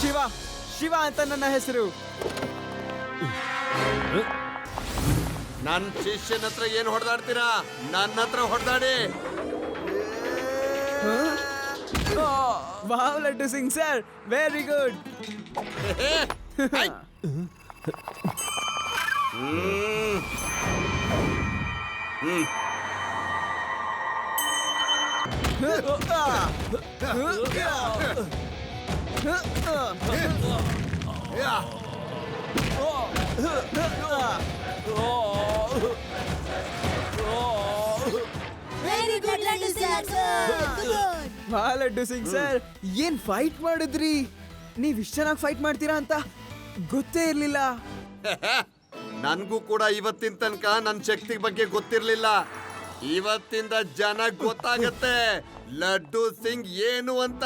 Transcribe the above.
ಶಿವ ಶಿವ ಅಂತ ನನ್ನ ಹೆಸರು. ನನ್ ಶಿಷ್ಯನ ಹತ್ರ ಏನ್ ಹೊಡೆದಾಡ್ತೀರಾ? ನನ್ನ ಹತ್ರ ಹೊಡೆದಾಡಿ. Wow Laddu Singh sir, very good. Very good Laddu sir. ವಾ ಲಡ್ಡು ಸಿಂಗ್ ಸರ್, ಏನ್ ಫೈಟ್ ಮಾಡಿದ್ರಿ. ನೀವ್ ಇಷ್ಟ ಚೆನ್ನಾಗಿ ಫೈಟ್ ಮಾಡ್ತೀರಾ ಅಂತ ಗೊತ್ತೇ ಇರ್ಲಿಲ್ಲ. ನನ್ಗೂ ಕೂಡ ಇವತ್ತಿನ ತನಕ ನನ್ ಶಕ್ತಿ ಬಗ್ಗೆ ಗೊತ್ತಿರ್ಲಿಲ್ಲ. ಇವತ್ತಿಂದ ಜನ ಗೊತ್ತಾಗತ್ತೆ ಲಡ್ಡು ಸಿಂಗ್ ಏನು ಅಂತ.